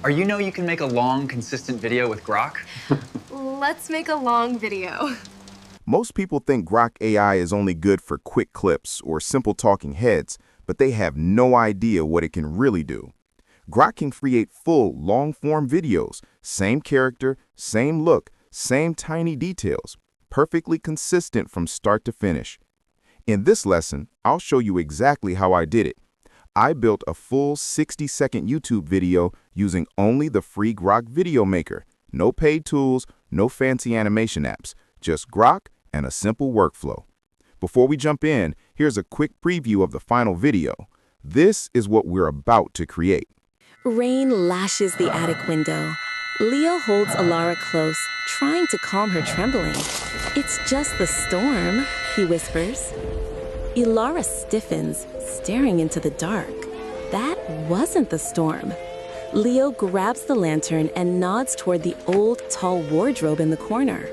You can make a long, consistent video with Grok? Let's make a long video. Most people think Grok AI is only good for quick clips or simple talking heads, but they have no idea what it can really do. Grok can create full, long-form videos, same character, same look, same tiny details, perfectly consistent from start to finish. In this lesson, I'll show you exactly how I did it. I built a full 60-second YouTube video using only the free Grok Video Maker. No paid tools, no fancy animation apps, just Grok and a simple workflow. Before we jump in, here's a quick preview of the final video. This is what we're about to create. Rain lashes the attic window. Leo holds Alara close, trying to calm her trembling. "It's just the storm," he whispers. Ilara stiffens, staring into the dark. That wasn't the storm. Leo grabs the lantern and nods toward the old, tall wardrobe in the corner.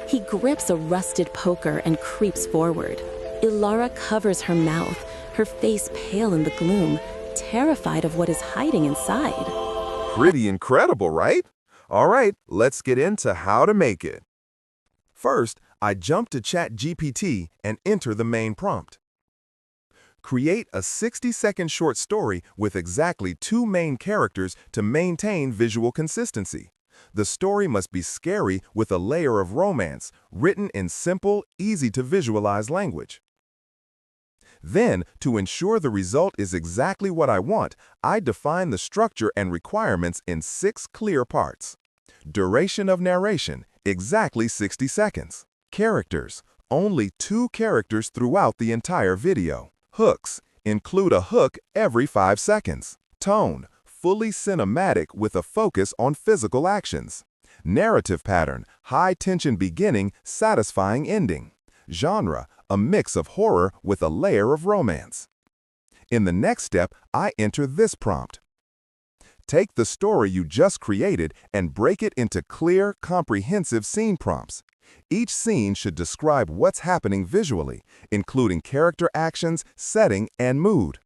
He grips a rusted poker and creeps forward. Ilara covers her mouth, her face pale in the gloom, terrified of what is hiding inside. Pretty incredible, right? All right, let's get into how to make it. First, I jump to ChatGPT and enter the main prompt. Create a 60-second short story with exactly 2 main characters to maintain visual consistency. The story must be scary with a layer of romance, written in simple, easy-to-visualize language. Then, to ensure the result is exactly what I want, I define the structure and requirements in 6 clear parts. Duration of narration, exactly 60 seconds. Characters, only 2 characters throughout the entire video. Hooks, include a hook every 5 seconds. Tone, fully cinematic with a focus on physical actions. Narrative pattern, high tension beginning, satisfying ending. Genre, a mix of horror with a layer of romance. In the next step, I enter this prompt. Take the story you just created and break it into clear, comprehensive scene prompts. Each scene should describe what's happening visually, including character actions, setting, and mood.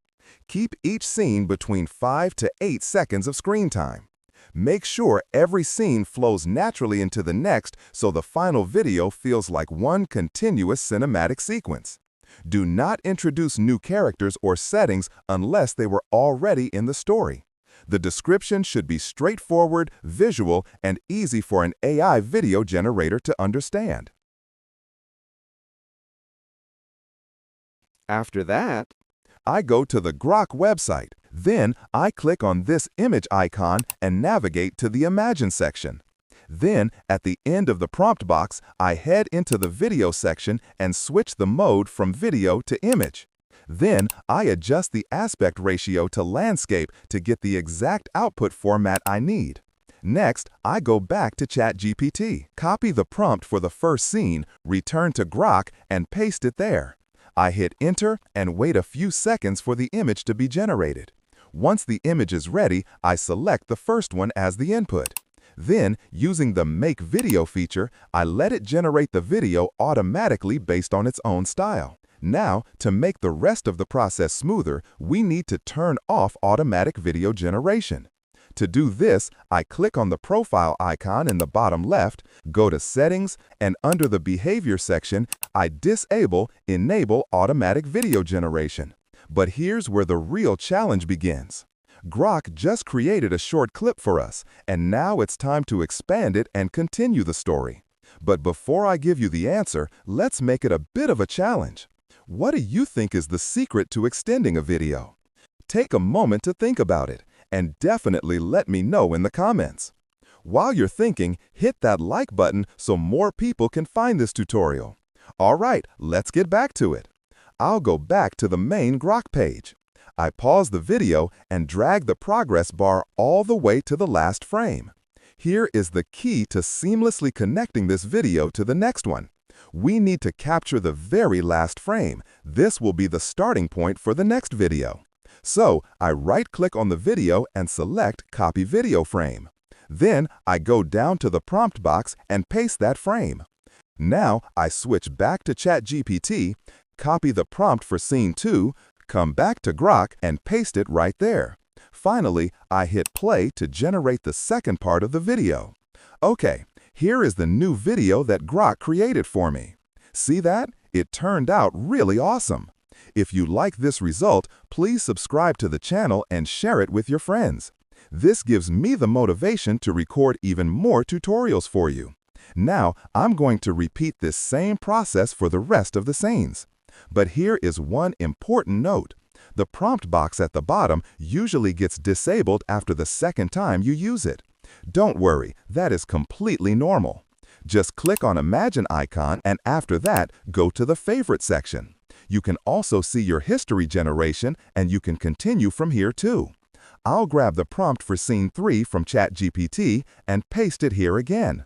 Keep each scene between 5 to 8 seconds of screen time. Make sure every scene flows naturally into the next so the final video feels like one continuous cinematic sequence. Do not introduce new characters or settings unless they were already in the story. The description should be straightforward, visual, and easy for an AI video generator to understand. After that, I go to the Grok website. Then I click on this image icon and navigate to the Imagine section. Then, at the end of the prompt box, I head into the video section and switch the mode from video to image. Then, I adjust the aspect ratio to landscape to get the exact output format I need. Next, I go back to ChatGPT, copy the prompt for the first scene, return to Grok, and paste it there. I hit Enter and wait a few seconds for the image to be generated. Once the image is ready, I select the first one as the input. Then, using the Make Video feature, I let it generate the video automatically based on its own style. Now, to make the rest of the process smoother, we need to turn off automatic video generation. To do this, I click on the profile icon in the bottom left, go to Settings, and under the Behavior section, I disable Enable Automatic Video Generation. But here's where the real challenge begins. Grok just created a short clip for us, and now it's time to expand it and continue the story. But before I give you the answer, let's make it a bit of a challenge. What do you think is the secret to extending a video? Take a moment to think about it, and definitely let me know in the comments. While you're thinking, hit that like button so more people can find this tutorial. All right, let's get back to it. I'll go back to the main Grok page. I pause the video and drag the progress bar all the way to the last frame. Here is the key to seamlessly connecting this video to the next one. We need to capture the very last frame. This will be the starting point for the next video. So, I right-click on the video and select Copy Video Frame. Then, I go down to the prompt box and paste that frame. Now, I switch back to ChatGPT, copy the prompt for Scene 2, come back to Grok and paste it right there. Finally, I hit play to generate the second part of the video. Okay, here is the new video that Grok created for me. See that? It turned out really awesome. If you like this result, please subscribe to the channel and share it with your friends. This gives me the motivation to record even more tutorials for you. Now, I'm going to repeat this same process for the rest of the scenes. But here is one important note. The prompt box at the bottom usually gets disabled after the second time you use it. Don't worry, that is completely normal. Just click on Imagine icon and after that, go to the Favorite section. You can also see your history generation and you can continue from here too. I'll grab the prompt for Scene 3 from ChatGPT and paste it here again.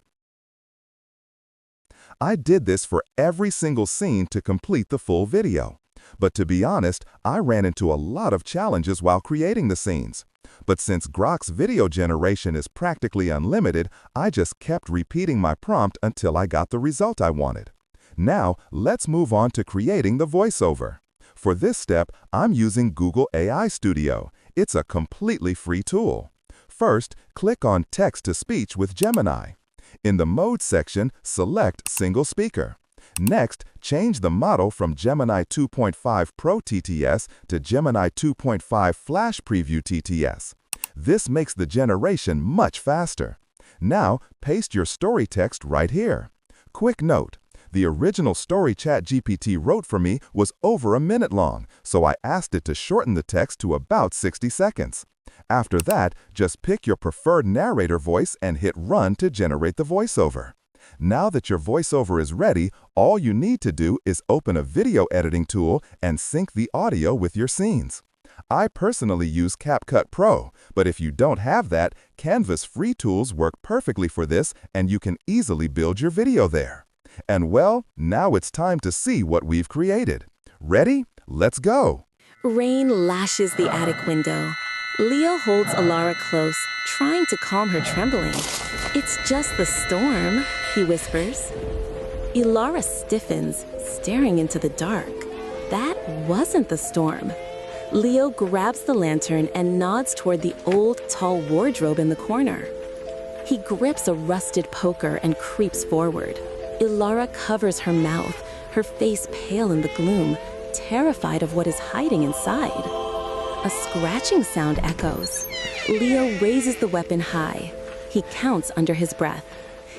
I did this for every single scene to complete the full video. But to be honest, I ran into a lot of challenges while creating the scenes. But since Grok's video generation is practically unlimited, I just kept repeating my prompt until I got the result I wanted. Now, let's move on to creating the voiceover. For this step, I'm using Google AI Studio. It's a completely free tool. First, click on Text-to-Speech with Gemini. In the Mode section, select Single Speaker. Next, change the model from Gemini 2.5 Pro TTS to Gemini 2.5 Flash Preview TTS. This makes the generation much faster. Now, paste your story text right here. Quick note, the original story ChatGPT wrote for me was over a minute long, so I asked it to shorten the text to about 60 seconds. After that, just pick your preferred narrator voice and hit Run to generate the voiceover. Now that your voiceover is ready, all you need to do is open a video editing tool and sync the audio with your scenes. I personally use CapCut Pro, but if you don't have that, Canva's free tools work perfectly for this and you can easily build your video there. And well, now it's time to see what we've created. Ready? Let's go! Rain lashes the attic window. Leo holds Alara close, trying to calm her trembling. "It's just the storm," he whispers. Ilara stiffens, staring into the dark. That wasn't the storm. Leo grabs the lantern and nods toward the old, tall wardrobe in the corner. He grips a rusted poker and creeps forward. Ilara covers her mouth, her face pale in the gloom, terrified of what is hiding inside. A scratching sound echoes. Leo raises the weapon high. He counts under his breath.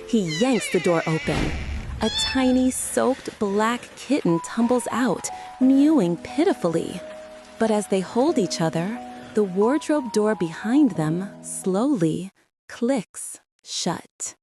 He yanks the door open. A tiny, soaked black kitten tumbles out, mewing pitifully. But as they hold each other, the wardrobe door behind them slowly clicks shut.